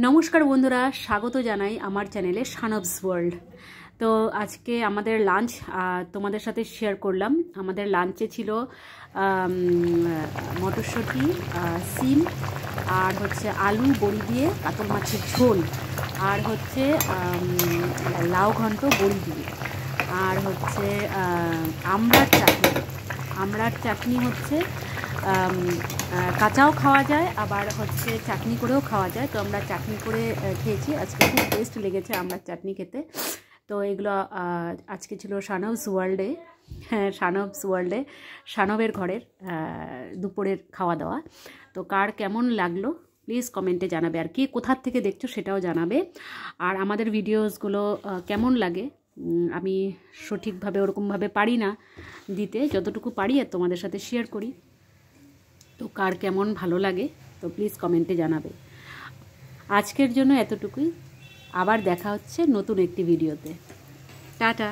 নমস্কার বন্ধুরা, স্বাগত জানাই আমার চ্যানেলে শানবস ওয়ার্ল্ড। তো আজকে আমাদের লাঞ্চ তোমাদের সাথে শেয়ার করলাম। আমাদের লাঞ্চে ছিল মটরশুঁটি, সিম, আর হচ্ছে আলু বড়ি দিয়ে কাতল মাছের ঝোল, আর হচ্ছে লাউ ঘন্ট বড়ি দিয়ে, আর হচ্ছে আমড়ার চাটনি হচ্ছে কাঁচাও খাওয়া যায়, আবার হচ্ছে চাটনি করেও খাওয়া যায়। তো আমরা চাটনি করে খেয়েছি, আজকে খুব টেস্ট লেগেছে আমড়ার চাটনি খেতে। তো এগুলো আজকে ছিল শানবস ওয়ার্ল্ডে, শানবস ওয়ার্ল্ডে শানবের ঘরের দুপুরের খাওয়া দাওয়া। তো কার কেমন লাগলো প্লিজ কমেন্টে জানাবে, আর কে কোথার থেকে দেখছো সেটাও জানাবে। আর আমাদের ভিডিওসগুলো কেমন লাগে, আমি সঠিকভাবে ওরকমভাবে পারি না দিতে, যতটুকু পারি আর তোমাদের সাথে শেয়ার করি। তো কার কেমন ভালো লাগে তো প্লিজ কমেন্টে জানাবে। আজকের জন্য এতটুকুই, আবার দেখা হচ্ছে নতুন একটি ভিডিওতে। টাটা।